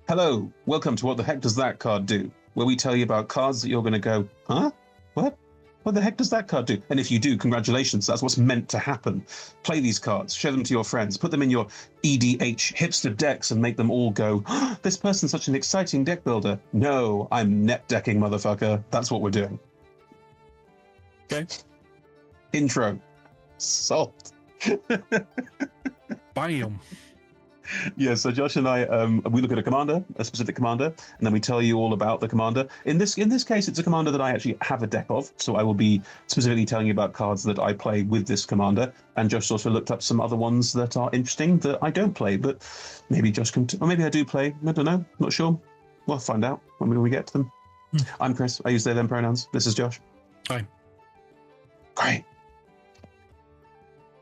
Hello, welcome to What the Heck Does That Card Do? Where we tell you about cards that you're going to go, huh? What? What the heck does that card do? And if you do, congratulations, that's what's meant to happen. Play these cards, share them to your friends, put them in your EDH hipster decks and make them all go, oh, this person's such an exciting deck builder. No, I'm net decking, motherfucker. That's what we're doing. Okay. Intro. Salt. Bam. Yeah, so Josh and I, we look at a specific commander, and then we tell you all about the commander. In this case, it's a commander that I actually have a deck of, so I will be specifically telling you about cards that I play with this commander. And Josh also looked up some other ones that are interesting that I don't play, but maybe Josh can, or maybe I do play. I don't know, not sure. We'll find out when we get to them. I'm Chris. I use they, them pronouns. This is Josh. Hi. Great.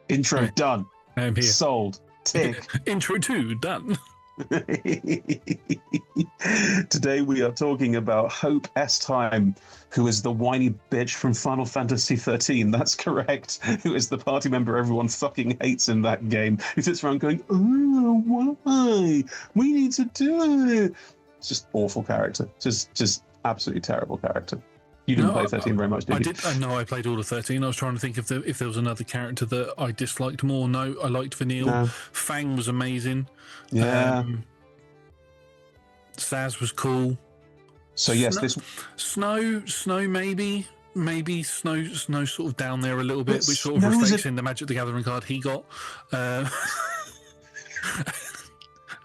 Intro done. I'm here. Sold. Tick. Intro 2 done. Today we are talking about Hope Estheim, who is the whiny bitch from Final Fantasy 13. That's correct. Who is the party member everyone fucking hates in that game. Who sits around going, oh, why? We need to do it. It's just awful character. Just absolutely terrible character. You didn't play 13 very much, did you? I did. No, I played all of 13. I was trying to think if there was another character that I disliked more. No, I liked Vanille. No. Fang was amazing. Yeah. Saz was cool. So yes, Snow maybe Snow sort of down there a little bit, which sort of reflects in the Magic the Gathering card he got.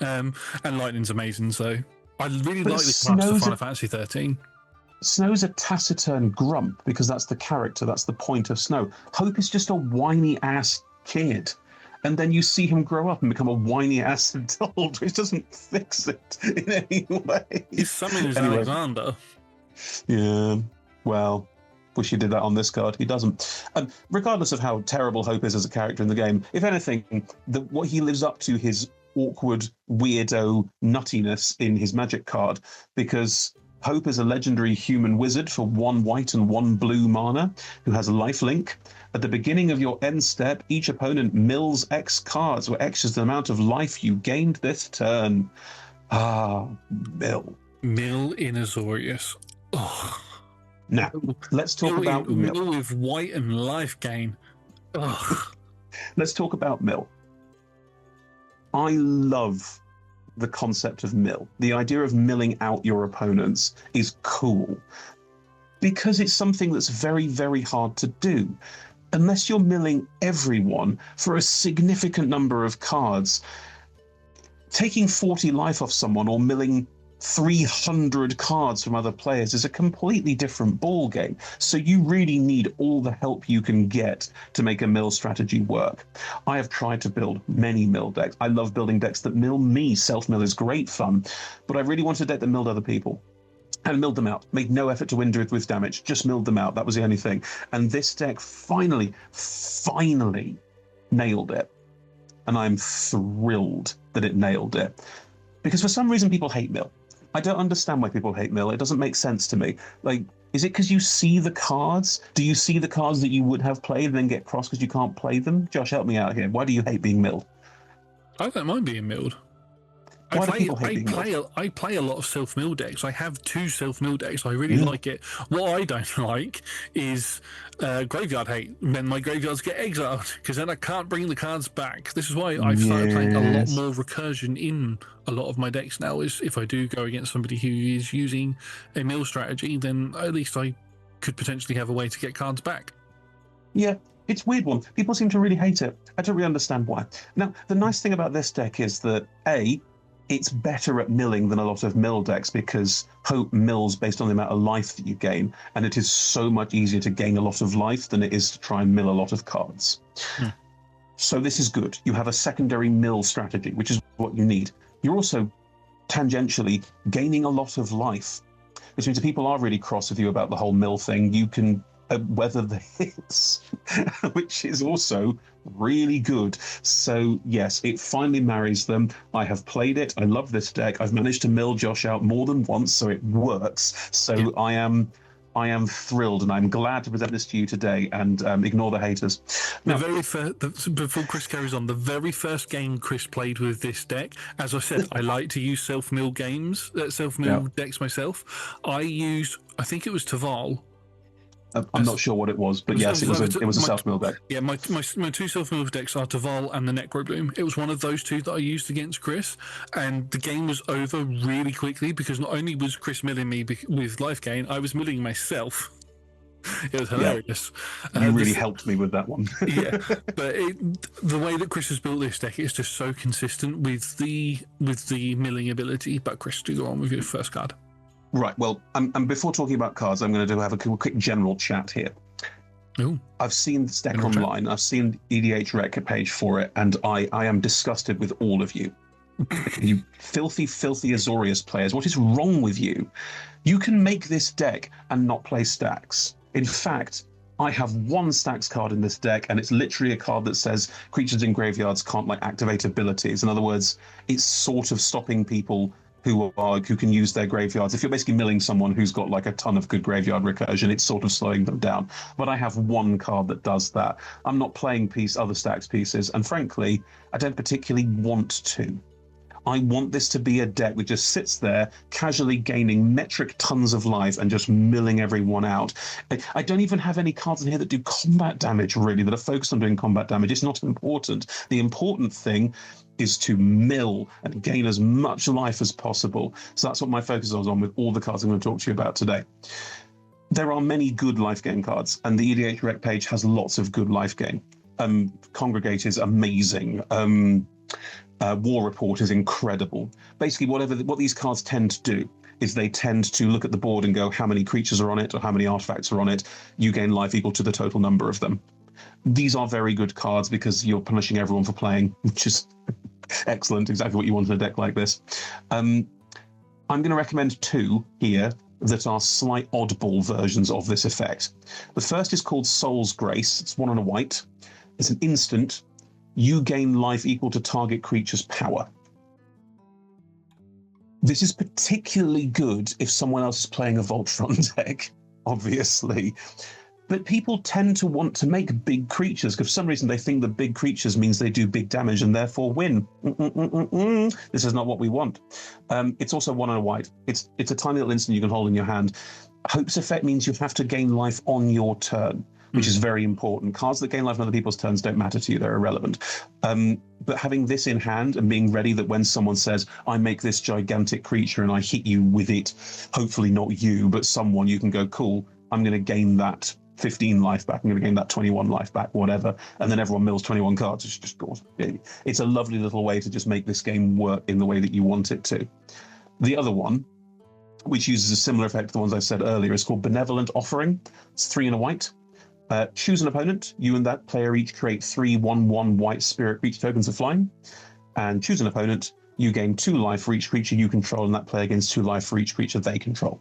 And Lightning's amazing. So I really like the class of Final Fantasy 13. Snow's a taciturn grump because that's the character, that's the point of Snow. Hope is just a whiny ass kid. And then you see him grow up and become a whiny ass adult, which doesn't fix it in any way. His summon is Alexander. Yeah, well, wish he did that on this card. He doesn't. Regardless of how terrible Hope is as a character in the game, if anything, what he lives up to his awkward, weirdo nuttiness in his Magic card, because Hope is a legendary human wizard for 1 white and 1 blue mana who has a lifelink. At the beginning of your end step, each opponent mills X cards, where X is the amount of life you gained this turn. Mill. Mill in Azorius. Oh. Now, let's talk about Mill. Mill with white and life gain. Oh. Let's talk about Mill. I love the concept of mill. The idea of milling out your opponents is cool because it's something that's very, very hard to do. Unless you're milling everyone for a significant number of cards, taking 40 life off someone or milling 300 cards from other players is a completely different ball game. So you really need all the help you can get to make a mill strategy work. I have tried to build many mill decks. I love building decks that mill me. Self-mill is great fun, but I really wanted a deck that milled other people. And milled them out. Made no effort to win with damage. Just milled them out. That was the only thing. And this deck finally nailed it. And I'm thrilled that it nailed it. Because for some reason people hate mill. I don't understand why people hate mill. It doesn't make sense to me. Like, is it because you see the cards? Do you see the cards that you would have played and then get cross because you can't play them? Josh, help me out here. Why do you hate being milled? I don't mind being milled. I play a lot of self-mill decks. I have 2 self-mill decks. I really like it. What I don't like is graveyard hate. Then my graveyards get exiled because then I can't bring the cards back. This is why I've started playing a lot more recursion in a lot of my decks now. Is if I do go against somebody who is using a mill strategy, then at least I could potentially have a way to get cards back. Yeah. It's a weird one. People seem to really hate it. I don't really understand why. Now, the nice thing about this deck is that, it's better at milling than a lot of mill decks because Hope mills based on the amount of life that you gain, and it is so much easier to gain a lot of life than it is to try and mill a lot of cards. So this is good. You have a secondary mill strategy, which is what you need. You're also tangentially gaining a lot of life, which means if people are really cross with you about the whole mill thing, you can weather the hits, which is also really good. So yes, it finally marries them. I have played it. I love this deck. I've managed to mill Josh out more than once, so it works. So I am I am thrilled, and I'm glad to present this to you today. And ignore the haters. Now, Before Chris carries on, the very first game Chris played with this deck, as I said, I like to use self-mill decks myself. I think it was Taval. I'm not sure what it was, but yes, it was a self-mill deck. Yeah, my two self-mill decks are Taval and the Necrobloom. It was one of those two that I used against Chris, and the game was over really quickly because not only was Chris milling me with life gain, I was milling myself. It was hilarious. Yeah. You really helped me with that one. Yeah, but the way that Chris has built this deck is just so consistent with the milling ability. But Chris, do go on with your first card. Right. Well, and before talking about cards, I'm going to have a quick general chat here. Ooh. I've seen this deck online. I've seen EDH Rec page for it, and I am disgusted with all of you. You filthy Azorius players. What is wrong with you? You can make this deck and not play stacks. In fact, I have one stacks card in this deck, and it's literally a card that says creatures in graveyards can't activate abilities. In other words, it's sort of stopping people who can use their graveyards. If you're basically milling someone who's got a ton of good graveyard recursion, it's sort of slowing them down. But I have one card that does that. I'm not playing other stacks pieces, and frankly, I don't particularly want to. I want this to be a deck that just sits there, casually gaining metric tons of life and just milling everyone out. I don't even have any cards in here that do combat damage, really, that are focused on doing combat damage. It's not important. The important thing is to mill and gain as much life as possible. So that's what my focus was on with all the cards I'm going to talk to you about today. There are many good life gain cards, and the EDH Rec page has lots of good life gain. Congregate is amazing. War Report is incredible. Basically, what these cards tend to do is they tend to look at the board and go, how many creatures are on it or how many artifacts are on it. You gain life equal to the total number of them. These are very good cards because you're punishing everyone for playing, which is excellent, exactly what you want in a deck like this. I'm going to recommend two here that are slight oddball versions of this effect. The first is called Soul's Grace. It's 1 and a white. It's an instant. You gain life equal to target creature's power. This is particularly good if someone else is playing a Voltron deck, obviously. But people tend to want to make big creatures because for some reason they think that big creatures means they do big damage and therefore win. This is not what we want. It's also 1 and a white. It's a tiny little instant you can hold in your hand. Hope's effect means you have to gain life on your turn, which is very important. Cards that gain life on other people's turns don't matter to you. They're irrelevant. But having this in hand and being ready that when someone says, I make this gigantic creature and I hit you with it, hopefully not you, but someone, you can go, cool, I'm going to gain that 15 life back. I'm going to gain that 21 life back, whatever. And then everyone mills 21 cards. It's just awesome. It's a lovely little way to just make this game work in the way that you want it to. The other one, which uses a similar effect to the ones I said earlier, is called Benevolent Offering. It's 3 and a white. Choose an opponent. You and that player each create 3 1/1 white spirit creature tokens of flying. And choose an opponent. You gain 2 life for each creature you control, and that player gains 2 life for each creature they control.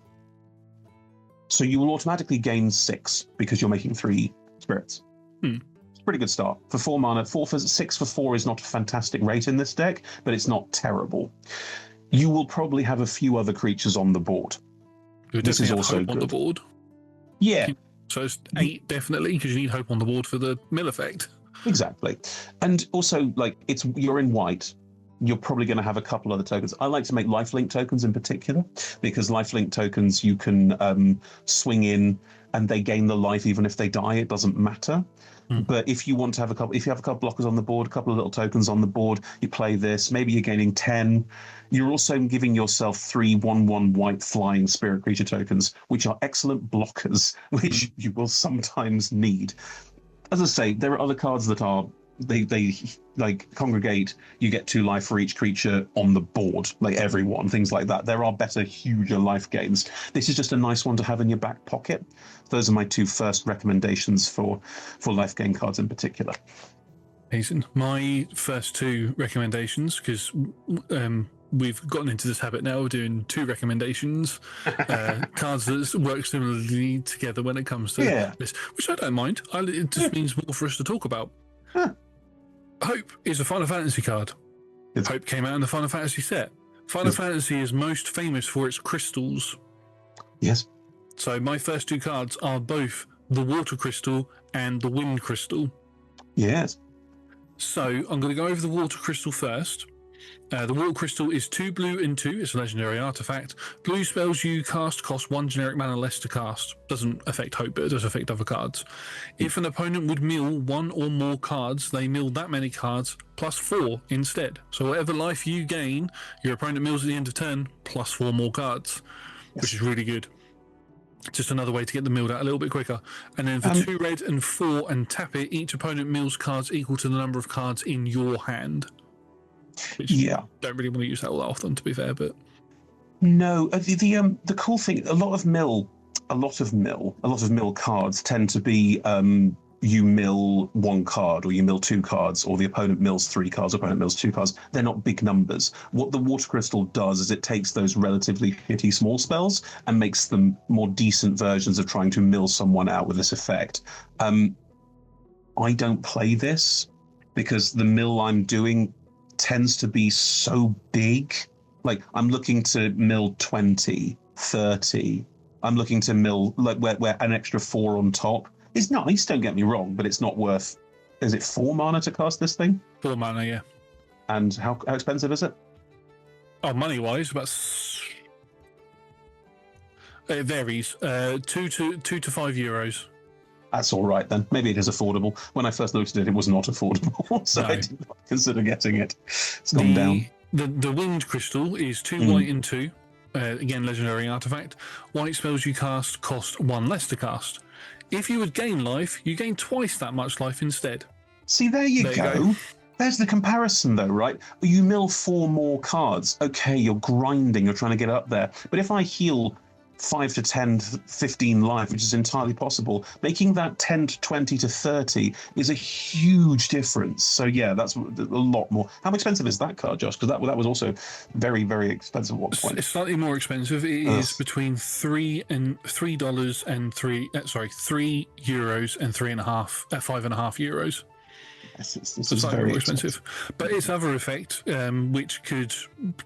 So you will automatically gain 6 because you're making 3 spirits. It's a pretty good start. For 4 mana, 6 for 4 is not a fantastic rate in this deck, but it's not terrible. You will probably have a few other creatures on the board. This is also good. On the board? Yeah. So it's 8 definitely, because you need hope on the board for the mill effect. Exactly. And also, you're in white. You're probably going to have a couple other tokens. I like to make lifelink tokens in particular, because lifelink tokens you can swing in and they gain the life even if they die. It doesn't matter. But if you want to have if you have a couple blockers on the board, a couple of little tokens on the board, you play this. Maybe you're gaining 10. You're also giving yourself 3 1/1 white flying spirit creature tokens, which are excellent blockers, which you will sometimes need. As I say, there are other cards that are they congregate. You get 2 life for each creature on the board, like everyone, things like that. There are better, huger life gains. This is just a nice one to have in your back pocket. Those are my 2 first recommendations for life gain cards in particular. Amazing. My first 2 recommendations, because we've gotten into this habit now of doing 2 recommendations, cards that work similarly together when it comes to this, which I don't mind. It just means more for us to talk about. Hope is a Final Fantasy card. Hope came out in the Final Fantasy set. Final Fantasy is most famous for its crystals. Yes. So my first two cards are both the Water Crystal and the Wind Crystal. Yes. So I'm going to go over the Water Crystal first. The Water Crystal is 2 blue and 2. It's a legendary artifact. Blue spells you cast cost 1 generic mana less to cast. Doesn't affect Hope, but it does affect other cards. If an opponent would mill 1 or more cards, they mill that many cards plus 4 instead. So whatever life you gain, your opponent mills at the end of turn plus 4 more cards, which is really good. Just another way to get them milled out a little bit quicker. And then for 2 red and 4 and tap it, each opponent mills cards equal to the number of cards in your hand. Which don't really want to use that all that often, to be fair, but no. The cool thing, a lot of mill cards tend to be you mill 1 card, or you mill 2 cards, or the opponent mills 3 cards, opponent mills 2 cards. They're not big numbers. What the Water Crystal does is it takes those relatively shitty small spells and makes them more decent versions of trying to mill someone out with this effect. I don't play this because the mill I'm doing tends to be so big. Like, I'm looking to mill 20, 30. I'm looking to mill, like, where an extra 4 on top is nice, don't get me wrong, but it's not worth... Is it 4 mana to cast this thing? 4 mana, yeah. And how expensive is it? Oh, money-wise, about... It varies. 2 to 5 euros. That's all right then. Maybe it is affordable. When I first looked at it, it was not affordable, so I did not consider getting it. It's gone down. The Wind Crystal is 2 white and 2. Again, legendary artifact. White spells you cast cost 1 less to cast. If you would gain life, you gain twice that much life instead. See, there you go. There's the comparison, though, right? You mill 4 more cards. Okay, you're grinding, you're trying to get up there. But if I heal 5 to 10 to 15 life, which is entirely possible, making that 10 to 20 to 30 is a huge difference. So yeah, that's a lot more. How expensive is that card, Josh? Because that was also very, very expensive at one point. It's slightly more expensive. It is between $3 and €3 and 3 euros and 5.5 euros. This is very more expensive. But its other effect, which could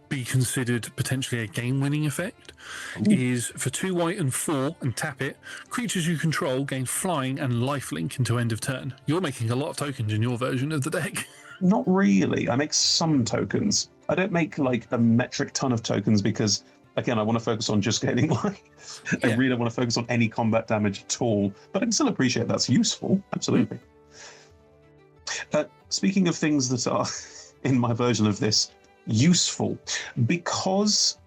be considered potentially a game-winning effect, is for 2 white and 4 and tap it, creatures you control gain flying and lifelink until end of turn. You're making a lot of tokens in your version of the deck. Not really. I make some tokens. I don't make like a metric ton of tokens because, again, I want to focus on just gaining life. I really don't want to focus on any combat damage at all. But I can still appreciate that's useful. Absolutely. Speaking of things that are, in my version of this, useful, because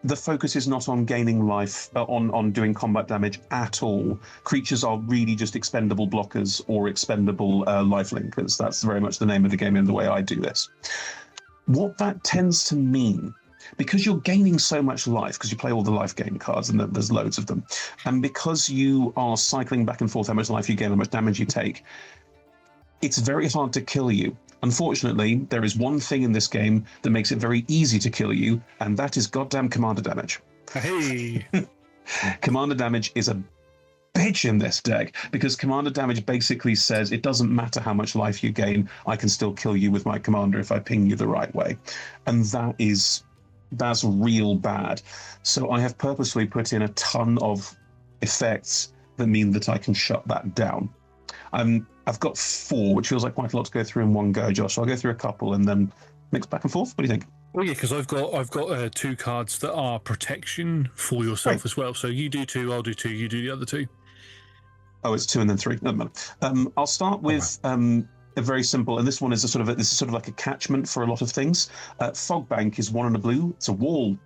the focus is not on gaining life, on doing combat damage at all, creatures are really just expendable blockers or expendable life linkers. That's very much the name of the game and the way I do this. What that tends to mean, because you're gaining so much life, because you play all the life gain cards and there's loads of them, and because you are cycling back and forth how much life you gain, how much damage you take, it's very hard to kill you. Unfortunately, there is one thing in this game that makes it very easy to kill you, and that is goddamn commander damage. Hey! Commander damage is a bitch in this deck, because commander damage basically says it doesn't matter how much life you gain, I can still kill you with my commander if I ping you the right way. And that's real bad. So I have purposely put in a ton of effects that mean that I can shut that down. I've got 4, which feels like quite a lot to go through in one go, Josh. So I'll go through a couple and then mix back and forth. What do you think? Well, yeah, because I've got 2 cards that are protection for yourself as well. So you do 2, I'll do 2, you do the other 2. Oh, it's 2 and then 3. No matter. I'll start with a very simple, and this one is this is sort of like a catchment for a lot of things. Fog Bank is 1 and a blue. It's a wall.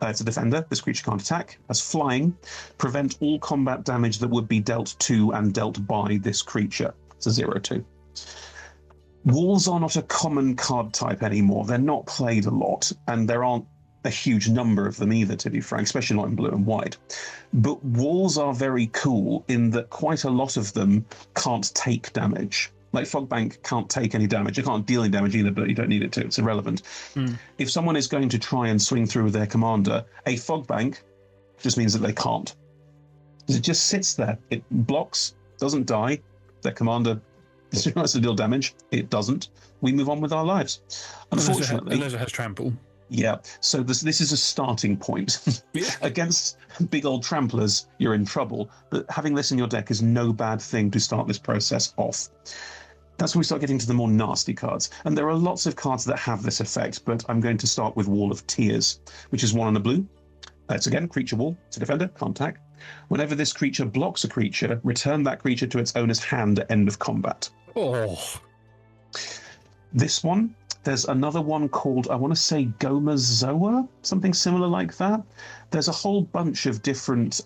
It's a defender. This creature can't attack. Has flying. Prevent all combat damage that would be dealt to and dealt by this creature. It's a 0/2. Walls are not a common card type anymore. They're not played a lot, and there aren't a huge number of them either, to be frank, especially not in blue and white. But walls are very cool in that quite a lot of them can't take damage. Like Fogbank can't take any damage. It can't deal any damage either, but you don't need it to. It's irrelevant. If someone is going to try and swing through with their commander, a Fogbank just means that they can't. It just sits there. It blocks, doesn't die. Their commander tries to deal damage. It doesn't. We move on with our lives. Unfortunately, unless it has trample. Yeah, so this is a starting point. Yeah. Against big old tramplers, you're in trouble, but having this in your deck is no bad thing to start this process off. That's when we start getting to the more nasty cards. And there are lots of cards that have this effect, but I'm going to start with Wall of Tears, which is 1 and a blue. It's again, creature wall. It's a defender, can't attack. Whenever this creature blocks a creature, return that creature to its owner's hand at end of combat. Oh. This one, there's another one called, I want to say Gomazoa, something similar like that. There's a whole bunch of different,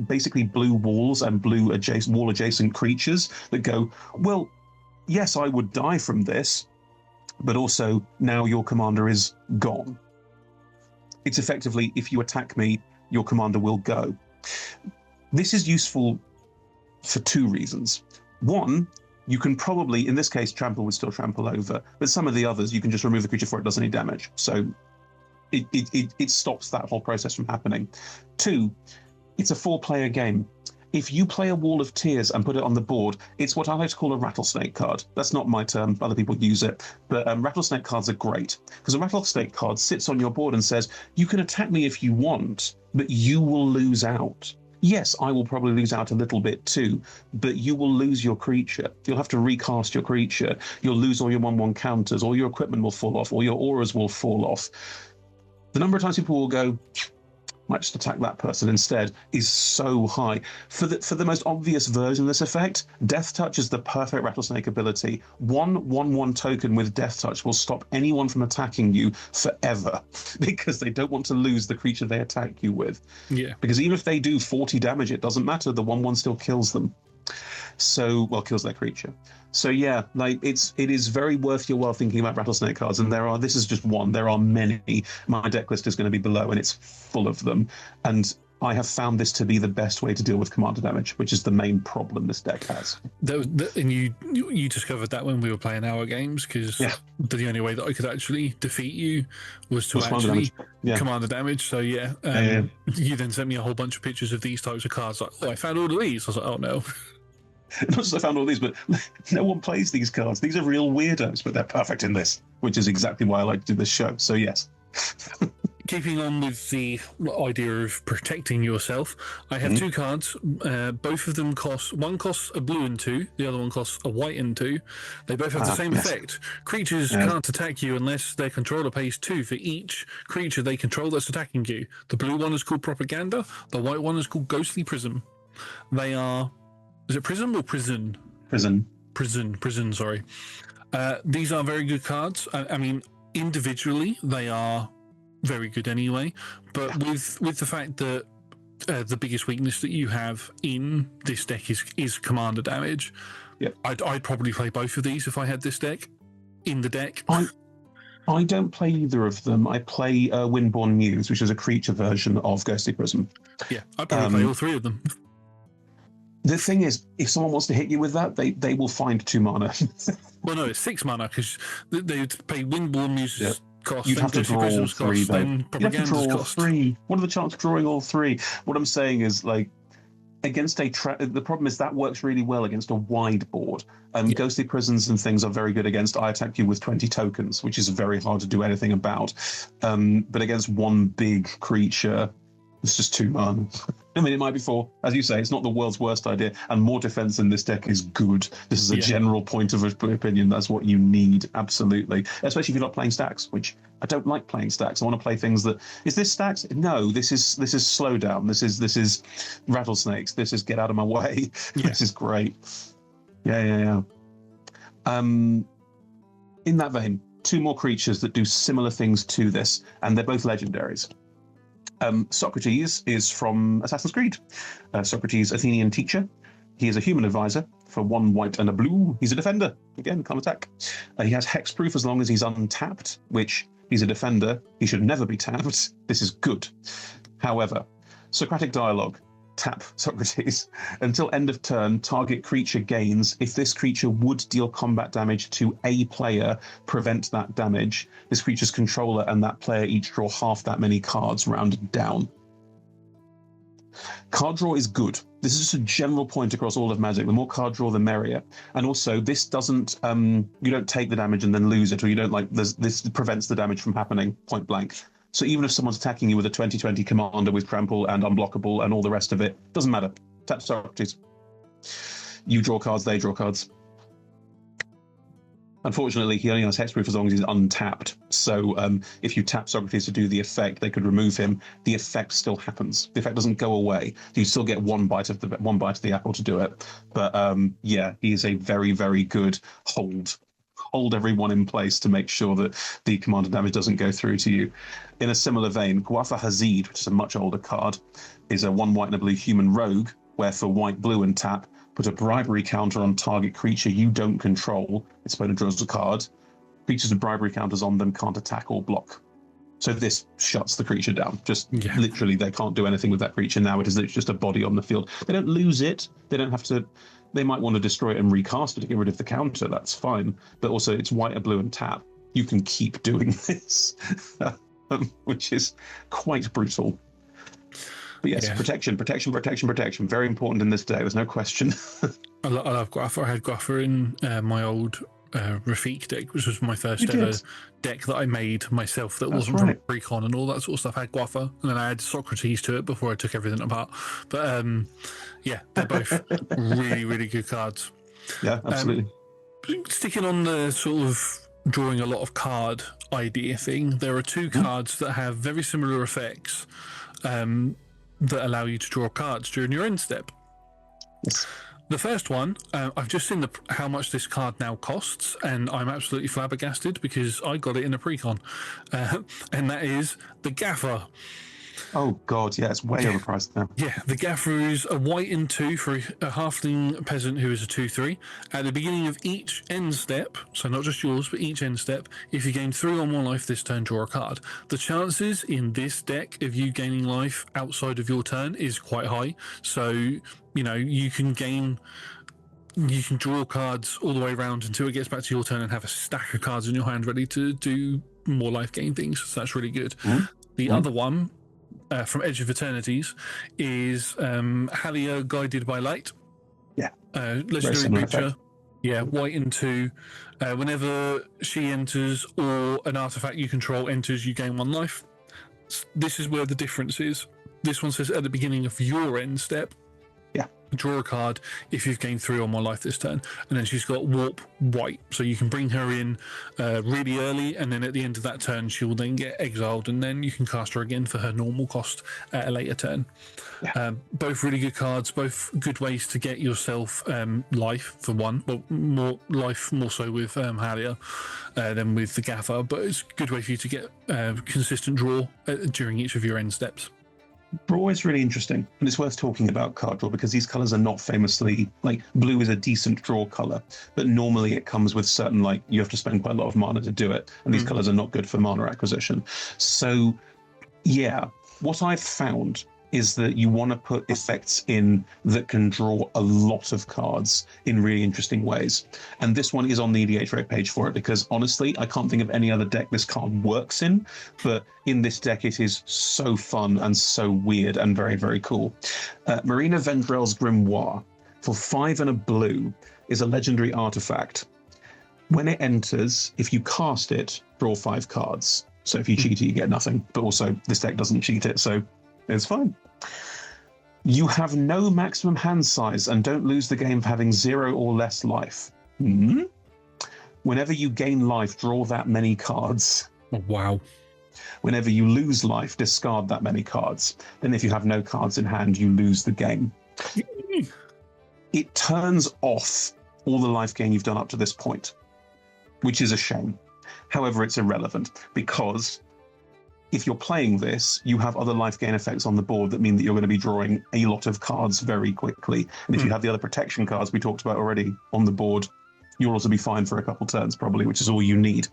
basically blue walls and blue wall adjacent creatures that go, well, yes, I would die from this, but also now your commander is gone. It's effectively, if you attack me, your commander will go. This is useful for 2 reasons. One, you can probably, in this case, trample would still trample over, but some of the others, you can just remove the creature before it does any damage. So it stops that whole process from happening. 2, it's a 4-player game. If you play a Wall of Tears and put it on the board, it's what I like to call a rattlesnake card. That's not my term, other people use it. But rattlesnake cards are great, because a rattlesnake card sits on your board and says, you can attack me if you want, but you will lose out. Yes, I will probably lose out a little bit too, but you will lose your creature. You'll have to recast your creature. You'll lose all your 1/1 counters, all your equipment will fall off, all your auras will fall off. The number of times people will go, might just attack that person instead, is so high. For the most obvious version of this effect, Death Touch is the perfect rattlesnake ability. 1/1/1 token with Death Touch will stop anyone from attacking you forever, because they don't want to lose the creature they attack you with. Yeah. Because even if they do 40 damage, it doesn't matter. The 1/1 still kills them. So, well, kills their creature. So yeah, like it is very worth your while thinking about rattlesnake cards, and this is just one. There are many. My deck list is going to be below, and it's full of them. And I have found this to be the best way to deal with commander damage, which is the main problem this deck has. And you discovered that when we were playing our games, because the only way that I could actually defeat you was to actually commander damage. So you then sent me a whole bunch of pictures of these types of cards. Like, oh, I found all of these. I was like, oh no. Not just I found all these, but no one plays these cards. These are real weirdos, but they're perfect in this, which is exactly why I like to do this show. So yes. Keeping on with the idea of protecting yourself, I have 2 cards. Both of them one costs a blue and 2, the other one costs a white and 2. They both have the same effect. Creatures can't attack you unless their controller pays 2 for each creature they control that's attacking you. The blue one is called Propaganda. The white one is called Ghostly Prism. They are... Is it Prism or Prison? Prison, sorry. These are very good cards. I mean, individually, they are very good anyway. But with the fact that the biggest weakness that you have in this deck is commander damage, I'd probably play both of these if I had this deck in the deck. I don't play either of them. I play Windborn Muse, which is a creature version of Ghostly Prism. Yeah, I'd probably play all 3 of them. The thing is, if someone wants to hit you with that, they will find 2 mana. Well, no, it's 6 mana, because they pay Windborn Muse's cost, you'd have to draw all 3, cost, then you'd have to draw all cost. 3. What are the chances of drawing all 3? What I'm saying is, like, against the problem is that works really well against a wide board. Ghostly Prisons and things are very good against I attack you with 20 tokens, which is very hard to do anything about. But against one big creature, it's just 2 mana. I mean, it might be 4. As you say, it's not the world's worst idea, and more defense in this deck is good. This is a general point of opinion. That's what you need, absolutely. Especially if you're not playing stacks, which I don't like playing stacks. I want to play things that... Is this stacks? No, this is slowdown. This is rattlesnakes. This is get out of my way. Yeah. This is great. Yeah. In that vein, 2 more creatures that do similar things to this, and they're both legendaries. Socrates is from Assassin's Creed. Socrates, Athenian teacher. He is a human advisor for 1 white and a blue. He's a defender. Again, can't attack. He has hexproof as long as he's untapped, which he's a defender. He should never be tapped. This is good. However, Socratic dialogue. Tap Socrates. Until end of turn, target creature gains. If this creature would deal combat damage to a player, prevent that damage. This creature's controller and that player each draw half that many cards rounded down. Card draw is good. This is just a general point across all of Magic. The more card draw, the merrier. And also, this doesn't, you don't take the damage and then lose it, or you don't this prevents the damage from happening point blank. So even if someone's attacking you with a 20/20 commander with trample and unblockable and all the rest of it, doesn't matter. Tap Socrates. You draw cards, they draw cards. Unfortunately, he only has hexproof as long as he's untapped. So if you tap Socrates to do the effect, they could remove him. The effect still happens. The effect doesn't go away. You still get one bite of the apple to do it. But yeah, he is a very, very good hold everyone in place to make sure that the commander damage doesn't go through to you. In a similar vein, Guafa Hazid, which is a much older card, is a 1 white and a blue human rogue, where for white, blue, and tap, put a bribery counter on target creature you don't control. Its opponent draws a card. Creatures with bribery counters on them can't attack or block. So this shuts the creature down. Literally, they can't do anything with that creature now. It is literally just a body on the field. They don't lose it. They don't have to. They might want to destroy it and recast it to get rid of the counter. That's fine. But also, it's white, a blue, and tap. You can keep doing this, which is quite brutal. But yes, protection. Very important in this day. There's no question. I love Guafa. I had Guafa in my old Rafik deck, which was my first ever deck that I made myself that wasn't from Precon and all that sort of stuff. I had Guafa, and then I had Socrates to it before I took everything apart. But yeah, they're both really, really good cards. Yeah, absolutely. Sticking on the sort of drawing a lot of card idea thing, there are two cards that have very similar effects that allow you to draw cards during your end step. Yes. The first one, I've just seen how much this card now costs, and I'm absolutely flabbergasted because I got it in a precon, and that is the Gaffer. Oh god, yeah, it's way overpriced now. Yeah, the Gaffer is a white and 2 for a halfling peasant who is a 2/3. At the beginning of each end step, so not just yours, but each end step, if you gain 3 or more life this turn, draw a card. The chances in this deck of you gaining life outside of your turn is quite high. So, you know, you can draw cards all the way around until it gets back to your turn and have a stack of cards in your hand ready to do more life gain things. So that's really good. The other one, from Edge of Eternities, is Halia Guided by Light. Yeah. Legendary creature. Yeah, white and 2. Whenever she enters or an artifact you control enters, you gain 1 life. This is where the difference is. This one says at the beginning of your end step, draw a card if you've gained 3 or more life this turn. And then she's got Warp White, so you can bring her in really early, and then at the end of that turn she will then get exiled, and then you can cast her again for her normal cost at a later turn. Both really good cards, both good ways to get yourself life for one. Well, more life, more so with Halia than with the Gaffer, but it's a good way for you to get consistent draw during each of your end steps. Draw is really interesting, and it's worth talking about card draw because these colors are not famously, like, blue is a decent draw color, but normally it comes with certain, like, you have to spend quite a lot of mana to do it, and these colors are not good for mana acquisition. So yeah, what I've found is that you want to put effects in that can draw a lot of cards in really interesting ways. And this one is on the EDH rate page for it, because honestly, I can't think of any other deck this card works in, but in this deck it is so fun and so weird and very, very cool. Marina Vendrell's Grimoire, for 5 and a blue, is a legendary artifact. When it enters, if you cast it, draw 5 cards. So if you cheat it, you get nothing. But also, this deck doesn't cheat it, so it's fine. You have no maximum hand size and don't lose the game for having 0 or less life. Whenever you gain life, draw that many cards. Oh, wow. Whenever you lose life, discard that many cards. Then if you have no cards in hand, you lose the game. It turns off all the life gain you've done up to this point, which is a shame. However, it's irrelevant because if you're playing this, you have other life gain effects on the board that mean that you're going to be drawing a lot of cards very quickly. And if you have the other protection cards we talked about already on the board, you'll also be fine for a couple turns probably, which is all you need.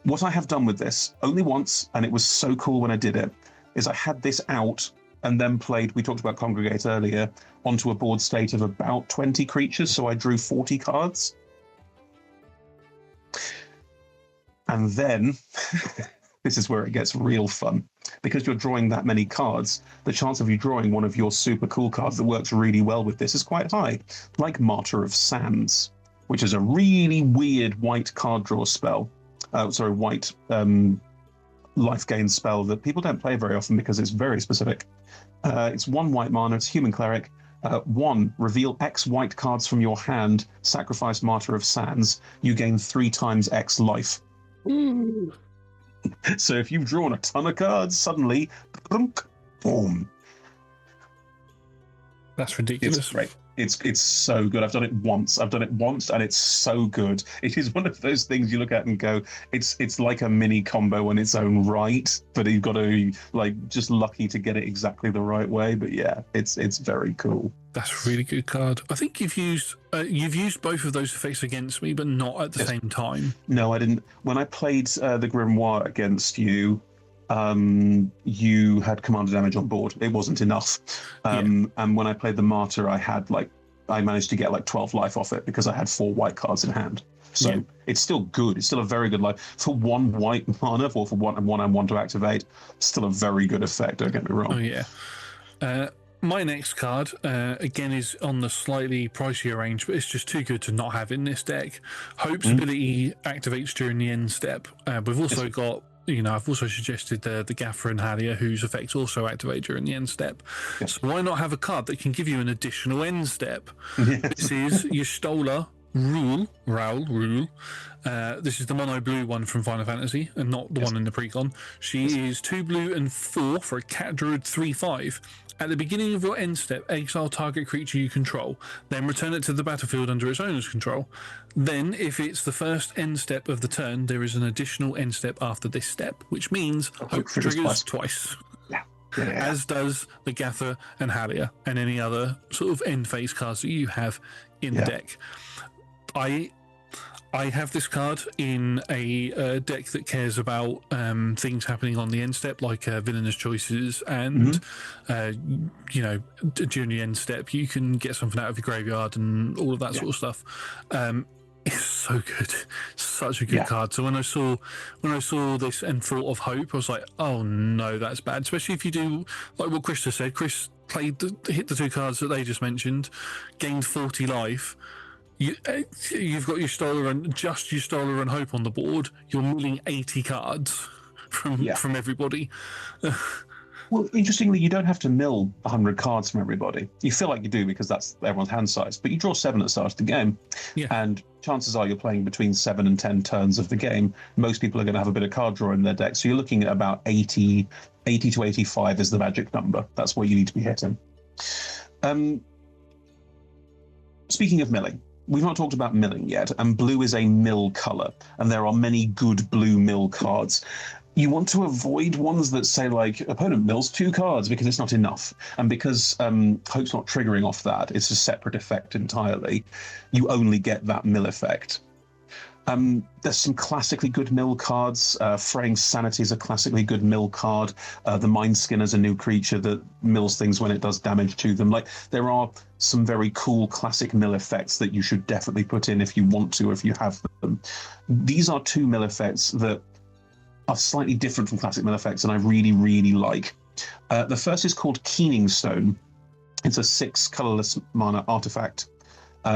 What I have done with this, only once, and it was so cool when I did it, is I had this out and then played, we talked about Congregate earlier, onto a board state of about 20 creatures, so I drew 40 cards. And then this is where it gets real fun. Because you're drawing that many cards, the chance of you drawing one of your super cool cards that works really well with this is quite high, like Martyr of Sands, which is a really weird white card draw spell. White life gain spell that people don't play very often because it's very specific. It's 1 white mana, it's human cleric. 1, reveal X white cards from your hand, sacrifice Martyr of Sands. You gain 3 times X life. Ooh. So if you've drawn a ton of cards, suddenly, boom. That's ridiculous. It's great. It's so good. I've done it once, and it's so good. It is one of those things you look at and go, it's like a mini combo in its own right, but you've got to be like just lucky to get it exactly the right way. But yeah, it's very cool. That's a really good card. I think you've used both of those effects against me, but not at the same time. No, I didn't. When I played the Grimoire against you, you had commander damage on board. It wasn't enough. And when I played the Martyr, I managed to get like 12 life off it because I had 4 white cards in hand. So it's still good. It's still a very good life. For 1 white mana, or for 1 and 1 to activate, still a very good effect, don't get me wrong. Oh, yeah. My next card, again, is on the slightly pricier range, but it's just too good to not have in this deck. Hope's ability activates during the end step. We've also got, I've also suggested the Gaffer and Halia, whose effects also activate during the end step. Yes. So why not have a card that can give you an additional end step? Yes. This is Y'shtola Raoul Rule. This is the mono blue one from Final Fantasy, and not the one in the precon. She is 2 blue and 4 for a cat druid 3/5. At the beginning of your end step, exile target creature you control, then return it to the battlefield under its owner's control. Then, if it's the first end step of the turn, there is an additional end step after this step, which means Hope triggers twice. Yeah. As does the Gather and Halia, and any other sort of end phase cards that you have in the deck. I have this card in a deck that cares about things happening on the end step, like villainous choices, and during the end step you can get something out of your graveyard and all of that sort of stuff. It's so good, such a good card. So when I saw this and thought of Hope, I was like, oh no, that's bad. Especially if you do like what Chris just said. Chris hit the 2 cards that they just mentioned, gained 40 life. You've got Y'shtola and Hope on the board. You're milling 80 cards from everybody. Well, interestingly, you don't have to mill 100 cards from everybody. You feel like you do because that's everyone's hand size, but you draw 7 at the start of the game, and chances are you're playing between 7 and 10 turns of the game. Most people are going to have a bit of card draw in their deck, so you're looking at about 80 to 85 is the magic number. That's what you need to be hitting. Speaking of milling, we've not talked about milling yet, and blue is a mill color, and there are many good blue mill cards. You want to avoid ones that say, like, opponent mills 2 cards because it's not enough. And because Hope's not triggering off that, it's a separate effect entirely, you only get that mill effect. There's some classically good mill cards. Fraying Sanity is a classically good mill card. The Mind Skinner is a new creature that mills things when it does damage to them. Like, there are some very cool classic mill effects that you should definitely put in if you want to, if you have them. These are 2 mill effects that are slightly different from classic mill effects, and I really, really like. The first is called Keening Stone. It's a 6 colorless mana artifact.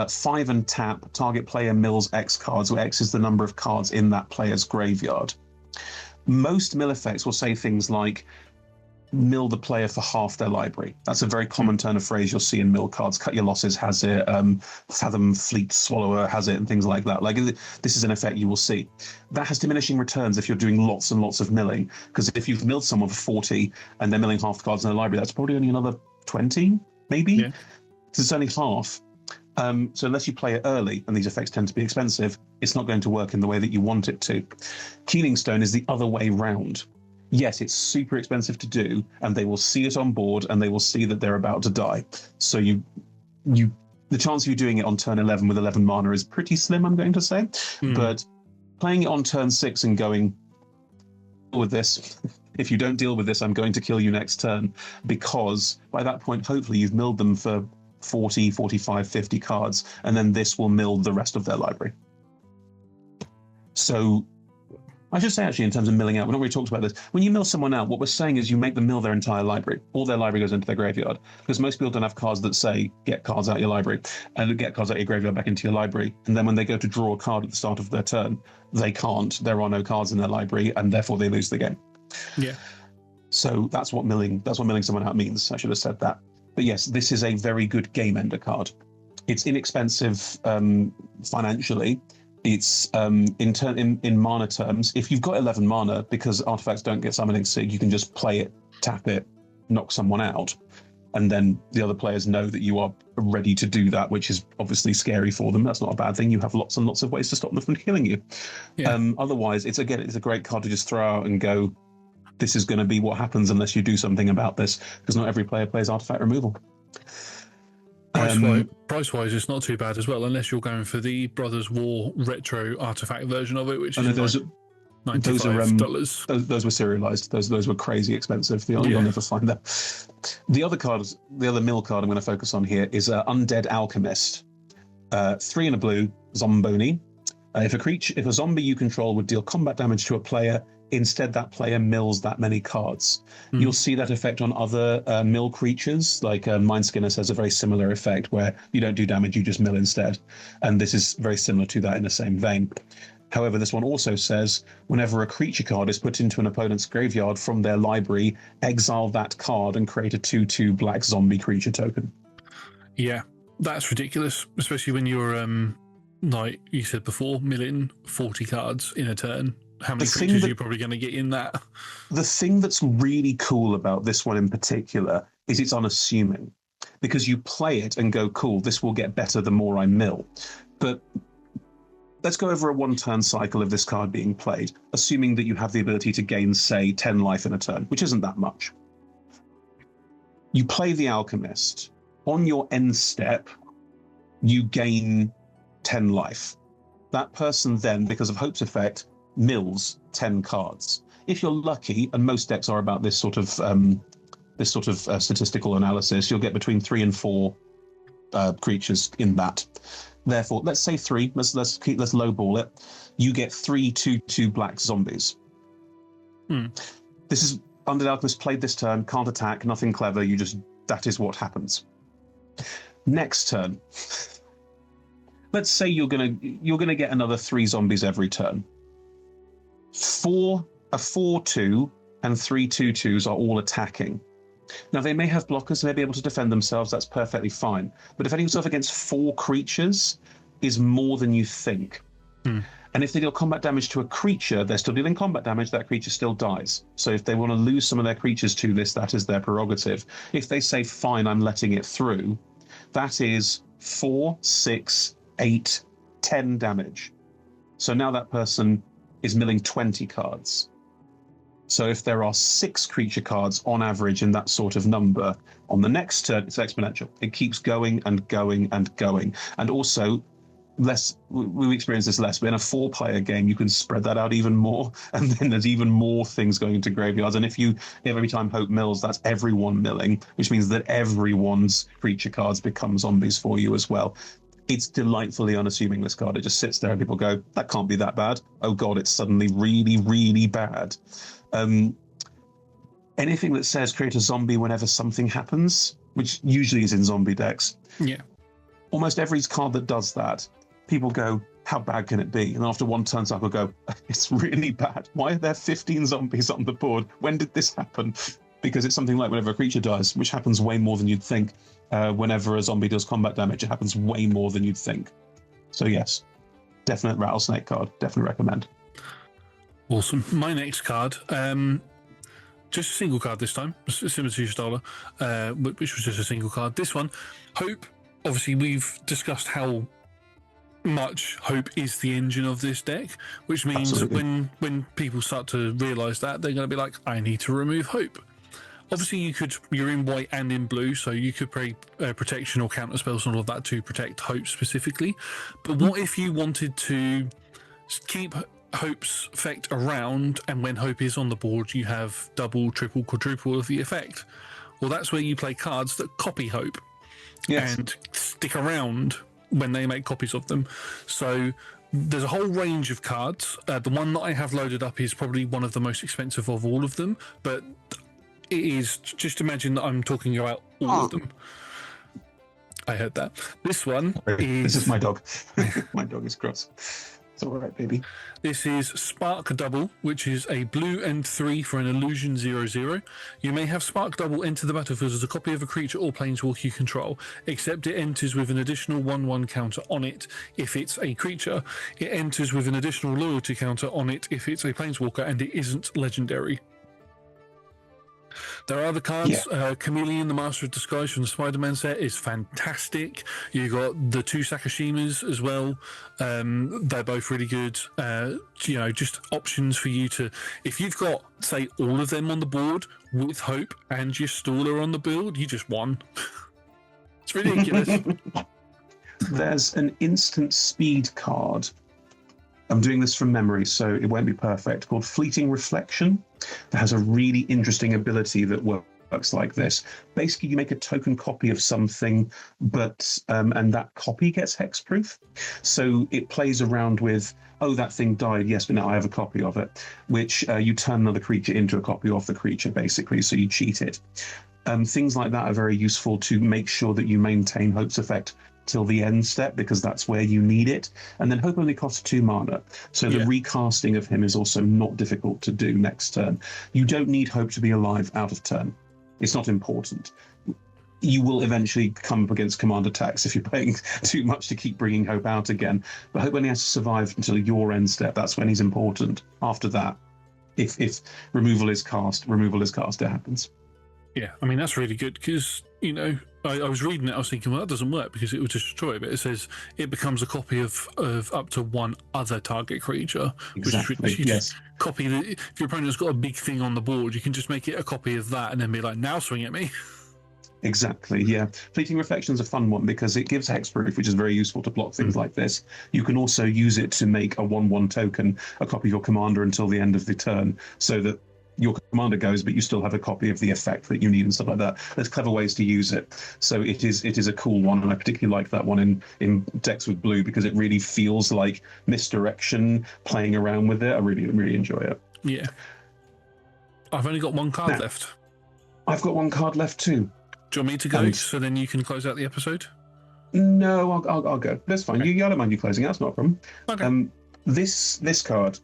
5 and tap, target player mills X cards, where X is the number of cards in that player's graveyard. Most mill effects will say things like, mill the player for half their library. That's a very common turn of phrase you'll see in mill cards. Cut Your Losses has it, Fathom Fleet Swallower has it, and things like that. Like, this is an effect you will see. That has diminishing returns if you're doing lots and lots of milling, because if you've milled someone for 40 and they're milling half the cards in their library, that's probably only another 20, maybe? Because it's only half. So unless you play it early, and these effects tend to be expensive, it's not going to work in the way that you want it to. Keening Stone is the other way round. Yes, it's super expensive to do, and they will see it on board, and they will see that they're about to die. So the chance of you doing it on turn 11 with 11 mana is pretty slim, I'm going to say. But playing it on turn 6 and going, deal with this. If you don't deal with this, I'm going to kill you next turn, because by that point, hopefully you've milled them for 40, 45, 50 cards, and then this will mill the rest of their library. So I should say, actually, in terms of milling out, we're not really talked about this. When you mill someone out, what we're saying is you make them mill their entire library. All their library goes into their graveyard. Because most people don't have cards that say, get cards out of your library, and get cards out of your graveyard back into your library. And then when they go to draw a card at the start of their turn, they can't. There are no cards in their library, and therefore they lose the game. Yeah. So that's what milling someone out means. I should have said that. But yes, this is a very good game ender card. It's inexpensive financially. It's in mana terms. If you've got 11 mana, because artifacts don't get summoning sig, you can just play it, tap it, knock someone out, and then the other players know that you are ready to do that, which is obviously scary for them. That's not a bad thing. You have lots and lots of ways to stop them from killing you. Yeah. Otherwise, it's a great card to just throw out and go, this is going to be what happens unless you do something about this, because not every player plays artifact removal. Price-wise, it's not too bad as well, unless you're going for the Brothers War retro artifact version of it, which is $95. Those were serialized. Those were crazy expensive. You'll never find them. The other mill card I'm going to focus on here is Undead Alchemist. 3 and a blue, Zomboni. If a zombie you control would deal combat damage to a player, instead that player mills that many cards. You'll see that effect on other mill creatures, like Mindskinner has a very similar effect where you don't do damage, you just mill instead. And this is very similar to that in the same vein. However, this one also says, whenever a creature card is put into an opponent's graveyard from their library, exile that card and create a 2/2 black zombie creature token. Yeah, that's ridiculous, especially when you're, like you said before, milling 40 cards in a turn. How many creatures are you probably going to get in that? The thing that's really cool about this one in particular is it's unassuming, because you play it and go, cool, this will get better the more I mill. But let's go over a one-turn cycle of this card being played, assuming that you have the ability to gain, say, 10 life in a turn, which isn't that much. You play the Alchemist. On your end step, you gain 10 life. That person then, because of Hope's effect, mills 10 cards. If you're lucky, and most decks are about this sort of statistical analysis, you'll get between 3 and 4 creatures in that. Therefore, let's say 3. Let's lowball it. You get 3 2/2 black zombies. This is Undead Alchemist played this turn, can't attack, nothing clever. That is what happens. Next turn, let's say you're gonna get another 3 zombies every turn. 4/2 and 3 2/2s are all attacking. Now, they may have blockers, they may be able to defend themselves, that's perfectly fine. But defending yourself against 4 creatures is more than you think. And if they deal combat damage to a creature, they're still dealing combat damage, that creature still dies. So if they want to lose some of their creatures to this, that is their prerogative. If they say, fine, I'm letting it through, that is 4, 6, 8, 10 damage. So now that person is milling 20 cards. So if there are 6 creature cards on average in that sort of number, on the next turn, it's exponential. It keeps going and going and going. And also, we experience this less, but in a 4-player game, you can spread that out even more. And then there's even more things going into graveyards. And if every time Hope mills, that's everyone milling, which means that everyone's creature cards become zombies for you as well. It's delightfully unassuming, this card. It just sits there and people go, that can't be that bad. Oh God, it's suddenly really, really bad. Anything that says create a zombie whenever something happens, which usually is in zombie decks. Yeah. Almost every card that does that, people go, how bad can it be? And after one turn cycle go, it's really bad. Why are there 15 zombies on the board? When did this happen? Because it's something like whenever a creature dies, which happens way more than you'd think. Whenever a zombie does combat damage, it happens way more than you'd think. So yes, definite rattlesnake card. Definitely recommend. Awesome. My next card, just a single card this time, similar to Stala, which was just a single card. This one, Hope. Obviously, we've discussed how much Hope is the engine of this deck, which means when people start to realise that, they're going to be like, I need to remove Hope. Obviously, you're in white and in blue, so you could play protection or counter spells and all of that to protect Hope specifically. But what if you wanted to keep Hope's effect around, and when Hope is on the board, you have double, triple, quadruple of the effect? Well, that's where you play cards that copy Hope and stick around when they make copies of them. So there's a whole range of cards. The one that I have loaded up is probably one of the most expensive of all of them, but it is, just imagine that I'm talking about all of them. I heard that. This one is... This is my dog. My dog is cross. It's all right, baby. This is Spark Double, which is a blue and 3 for an illusion 0/0. You may have Spark Double enter the battlefield as a copy of a creature or planeswalker you control, except it enters with an additional 1/1 counter on it if it's a creature. It enters with an additional loyalty counter on it if it's a planeswalker, and it isn't legendary. There are other cards. Chameleon, the Master of Disguise from the Spider-Man set, is fantastic. You got the 2 Sakashimas as well. They're both really good. Just options for you to, if you've got, say, all of them on the board with Hope and your Staller on the build, you just won. It's ridiculous. There's an instant speed card. I'm doing this from memory, so it won't be perfect, called Fleeting Reflection. That has a really interesting ability that works like this. Basically, you make a token copy of something, but and that copy gets hexproof. So it plays around with, oh, that thing died, yes, but now I have a copy of it, which you turn another creature into a copy of the creature, basically, so you cheat it. Things like that are very useful to make sure that you maintain Hope's effect till the end step, because that's where you need it. And then Hope only costs 2 mana, so the recasting of him is also not difficult to do next turn. You don't need Hope to be alive out of turn. It's not important. You will eventually come up against command attacks if you're paying too much to keep bringing Hope out again. But Hope only has to survive until your end step. That's when he's important. After that, if removal is cast, it happens. Yeah, I mean, that's really good because, I was reading it, I was thinking, well, that doesn't work because it would destroy it. But it says it becomes a copy of up to 1 other target creature. Exactly, which you yes. just copy if your opponent's got a big thing on the board, you can just make it a copy of that and then be like, now swing at me. Exactly, yeah. Fleeting Reflection is a fun one because it gives hexproof, which is very useful to block things like this. You can also use it to make a 1/1 token, a copy of your commander until the end of the turn, so that your commander goes, but you still have a copy of the effect that you need and stuff like that. There's clever ways to use it. So it is a cool one, and I particularly like that one in decks with blue because it really feels like misdirection, playing around with it. I really, really enjoy it. Yeah. I've only got 1 card left. I've got 1 card left too. Do you want me to go so then you can close out the episode? No, I'll go. That's fine. Okay. I don't mind you closing out. That's not a problem. Okay. This card,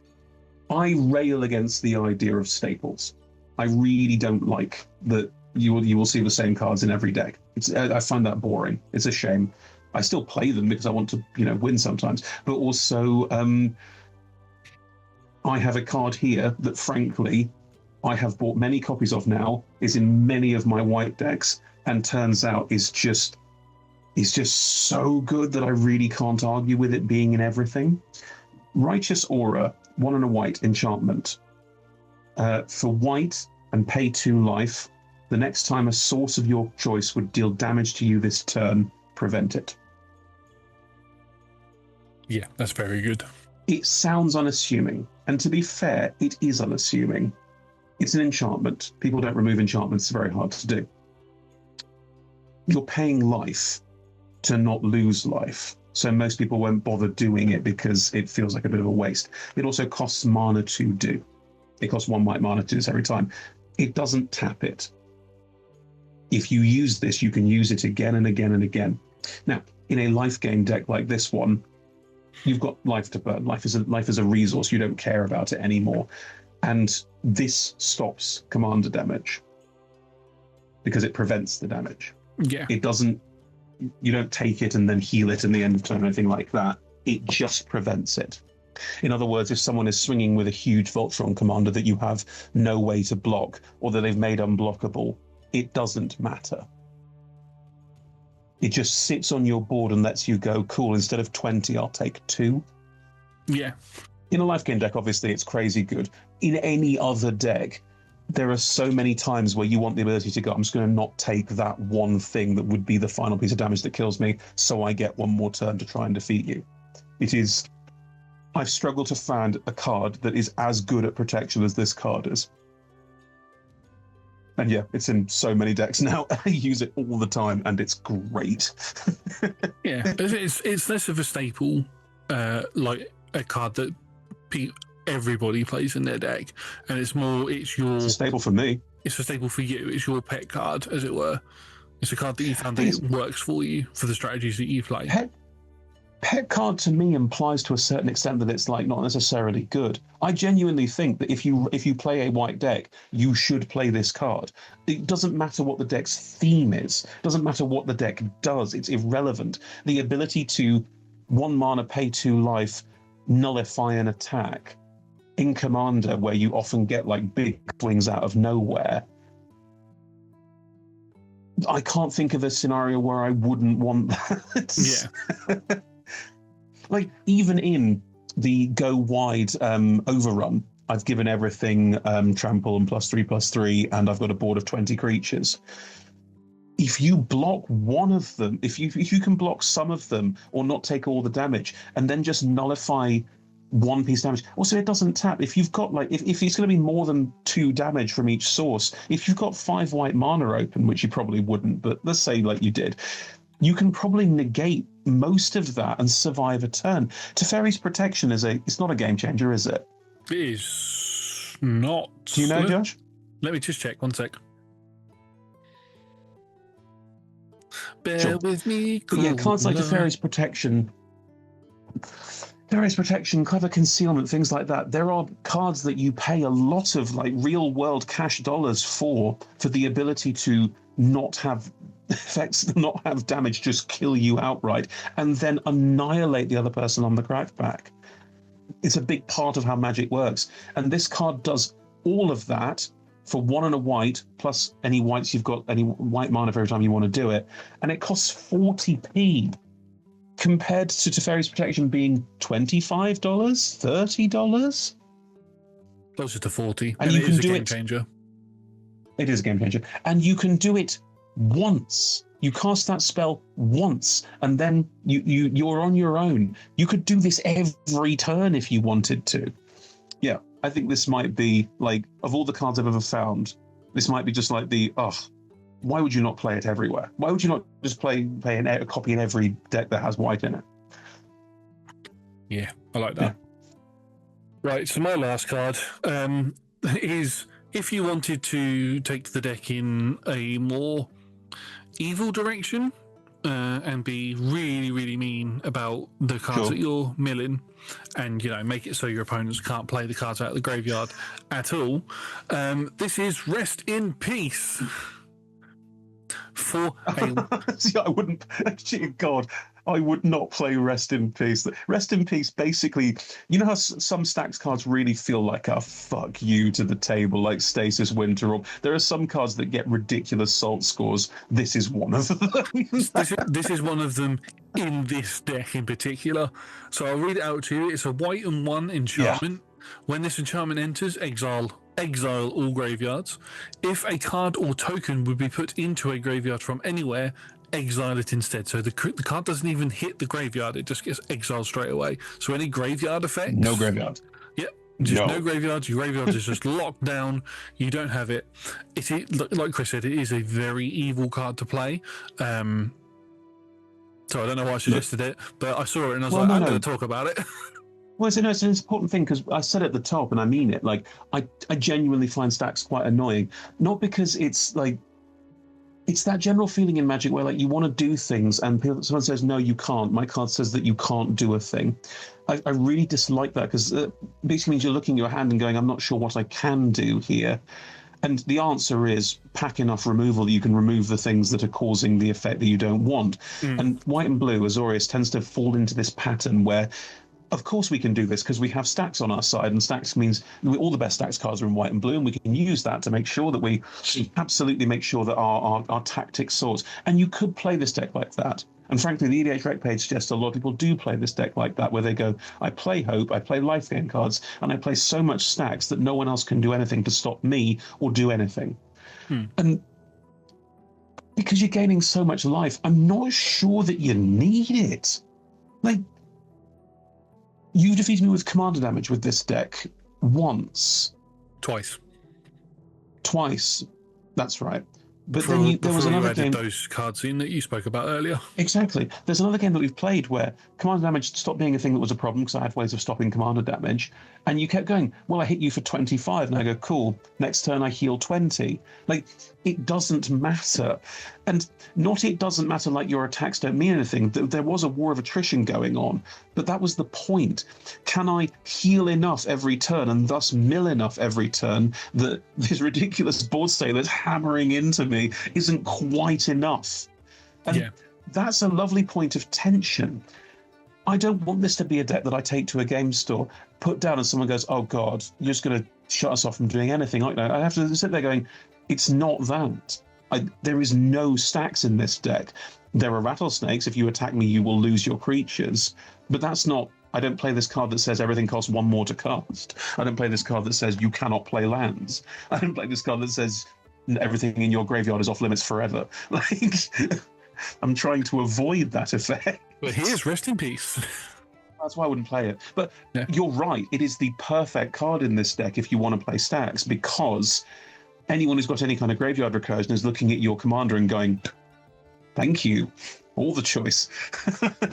I rail against the idea of staples. I really don't like that you will see the same cards in every deck. I find that boring. It's a shame. I still play them because I want to, win sometimes. But also, I have a card here that, frankly, I have bought many copies of now, is in many of my white decks, and turns out is just so good that I really can't argue with it being in everything. Righteous Aura, 1 and a white enchantment. For white and pay 2 life, the next time a source of your choice would deal damage to you this turn, prevent it. Yeah, that's very good. It sounds unassuming, and to be fair, it is unassuming. It's an enchantment. People don't remove enchantments, it's very hard to do. You're paying life to not lose life. So most people won't bother doing it because it feels like a bit of a waste. It also costs mana to do. It costs 1 white mana to do this every time. It doesn't tap it. If you use this, you can use it again and again and again. Now, in a life gain deck like this one, you've got life to burn. Life is a resource. You don't care about it anymore. And this stops commander damage because it prevents the damage. Yeah. It doesn't. You don't take it and then heal it in the end of turn or anything like that. It just prevents it. In other words, if someone is swinging with a huge Voltron commander that you have no way to block or that they've made unblockable, it doesn't matter. It just sits on your board and lets you go, cool, instead of 20, I'll take 2. Yeah. In a life gain deck, obviously, it's crazy good. In any other deck, there are so many times where you want the ability to go, I'm just going to not take that one thing that would be the final piece of damage that kills me, so I get 1 more turn to try and defeat you. I've struggled to find a card that is as good at protection as this card is. And yeah, it's in so many decks now. I use it all the time, and it's great. Yeah, it's less of a staple, like a card that everybody plays in their deck, and it's It's a staple for me. It's a staple for you. It's your pet card, as it were. It's a card that you found that it works for you for the strategies that you play. Pet card to me implies to a certain extent that it's like not necessarily good. I genuinely think that if you play a white deck, you should play this card. It doesn't matter what the deck's theme is. It doesn't matter what the deck does. It's irrelevant. The ability to 1 mana, pay 2 life, nullify an attack in Commander, where you often get like big swings out of nowhere. I can't think of a scenario where I wouldn't want that. Yeah. Like, even in the go wide overrun, I've given everything trample and +3/+3, and I've got a board of 20 creatures. If you block one of them, if you can block some of them or not take all the damage, and then just nullify 1 piece damage. Also, it doesn't tap. If you've got if it's going to be more than 2 damage from each source, if you've got 5 white mana open, which you probably wouldn't, but let's say like you did, you can probably negate most of that and survive a turn. Teferi's Protection it's not a game changer, is it? It is not. Do you know, Josh? Let me just check. 1 sec. Bear with me. But yeah, cards like Teferi's Protection, Clever Concealment, things like that. There are cards that you pay a lot of like real world cash dollars for the ability to not have effects, not have damage just kill you outright, and then annihilate the other person on the crackback. It's a big part of how Magic works. And this card does all of that for 1 and a white, plus any whites you've got, any white mana for every time you want to do it. And it costs 40p. Compared to Teferi's Protection being $25, $30. Closer to 40. And you can do it. Changer. It is a game changer. And you can do it once. You cast that spell once, and then you're on your own. You could do this every turn if you wanted to. Yeah, I think this might be, like, of all the cards I've ever found, this might be just like why would you not play it everywhere? Why would you not just play a copy in every deck that has white in it? Yeah, I like that. Yeah. Right, so my last card is, if you wanted to take the deck in a more evil direction and be really, really mean about the cards that you're milling, and make it so your opponents can't play the cards out of the graveyard at all, this is Rest in Peace. For See, I wouldn't. God, I would not play Rest in Peace. Rest in Peace, basically, you know how some Stacks cards really feel like a fuck you to the table, like Stasis Winterorb. There are some cards that get ridiculous salt scores. This is one of them. this is one of them in this deck in particular. So I'll read it out to you. It's a 1 and 1 enchantment. Yeah. When this enchantment enters, exile all graveyards. If a card or token would be put into a graveyard from anywhere, exile it instead. So the card doesn't even hit the graveyard, it just gets exiled straight away. So any graveyard effects... No graveyard. Yep, just no graveyards. Your graveyard is just locked down. You don't have it. Like Chris said, it is a very evil card to play. So I don't know why I suggested it, but I saw it and I was I'm going to talk about it. Well, it's an important thing, because I said at the top, and I mean it, like, I genuinely find Stacks quite annoying. Not because it's like, it's that general feeling in Magic where, like, you want to do things and someone says, no, you can't. My card says that you can't do a thing. I really dislike that, because it basically means you're looking at your hand and going, I'm not sure what I can do here. And the answer is pack enough removal that you can remove the things that are causing the effect that you don't want. And White and Blue, Azorius, tends to fall into this pattern where, of course we can do this because we have Stacks on our side, and Stacks means all the best Stacks cards are in white and blue, and we can use that to make sure that we absolutely make sure that our tactics sorts. And you could play this deck like that. And frankly, the EDH Rec page suggests a lot of people do play this deck like that, where they go, I play Hope, I play life gain cards, and I play so much Stacks that no one else can do anything to stop me or do anything. And because you're gaining so much life, I'm not sure that you need it. Like, you defeated me with commander damage with this deck once. Twice. That's right. But then there was another game. Those cards in that you spoke about earlier. Exactly. There's another game that we've played where commander damage stopped being a thing that was a problem because I had ways of stopping commander damage, and you kept going, well, I hit you for 25, and I go, cool, next turn I heal 20. Like, it doesn't matter. And not it doesn't matter like your attacks don't mean anything. There was a war of attrition going on, but that was the point. Can I heal enough every turn and thus mill enough every turn that this ridiculous board state that's hammering into me isn't quite enough? And that's a lovely point of tension. I don't want this to be a deck that I take to a game store, put down, and someone goes, oh God, you're just going to shut us off from doing anything. I have to sit there going, it's not that. There is no stacks in this deck. There are rattlesnakes. If you attack me, you will lose your creatures. But that's not... I don't play this card that says everything costs 1 more to cast. I don't play this card that says you cannot play lands. I don't play this card that says everything in your graveyard is off limits forever. Like, I'm trying to avoid that effect. But here's Rest in Peace. That's why I wouldn't play it. But you're right. It is the perfect card in this deck if you want to play stacks, because anyone who's got any kind of graveyard recursion is looking at your commander and going, thank you, all the choice.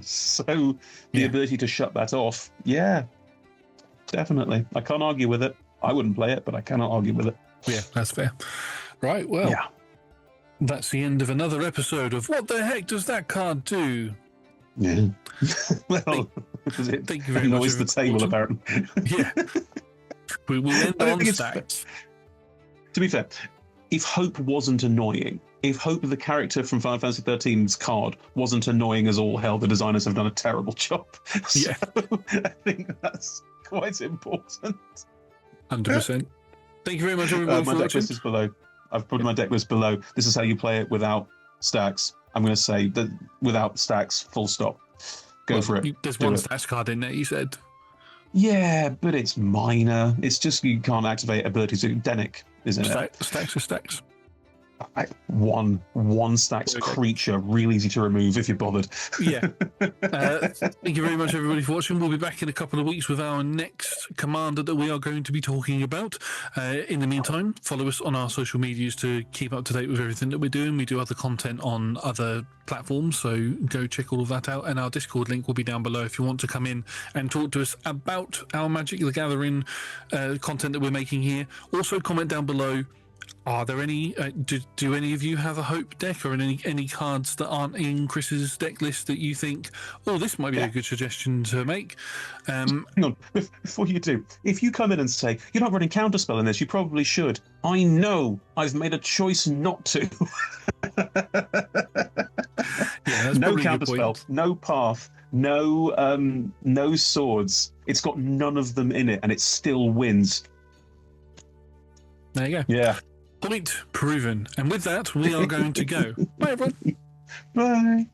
So the ability to shut that off, definitely. I can't argue with it. I wouldn't play it, but I cannot argue with it. Yeah, that's fair. Right, well, that's the end of another episode of What the Heck Does That Card Do? Yeah. Well, thank you very much. Always the table, apparently. Yeah. We will end on stacks. To be fair, if Hope wasn't annoying, if Hope, the character from Final Fantasy XIII's card, wasn't annoying as all hell, the designers have done a terrible job. So I think that's quite important. 100%. Thank you very much, everyone. My deck list is below. I've put my deck list below. This is how you play it without stacks. I'm going to say that without stacks, full stop. Go for it. There's one stacks card in there, you said. Yeah, but it's minor. It's just you can't activate abilities. Denic, isn't it? Stacks are stacks. One stacks creature, real easy to remove if you're bothered. Yeah. Thank you very much, everybody, for watching. We'll be back in a couple of weeks with our next commander that we are going to be talking about. In the meantime, follow us on our social medias to keep up to date with everything that we're doing. We do other content on other platforms, so go check all of that out. And our Discord link will be down below if you want to come in and talk to us about our Magic the Gathering content that we're making here. Also, comment down below. Are there any? Do any of you have a Hope deck or any cards that aren't in Chris's deck list that you think, oh, this might be a good suggestion to make? Hang on, before you do, if you come in and say you're not running Counterspell in this, you probably should. I know. I've made a choice not to. No Counterspell, no Path, no Swords. It's got none of them in it, and it still wins. There you go. Yeah. Point proven. And with that, we are going to go. Bye, everyone. Bye.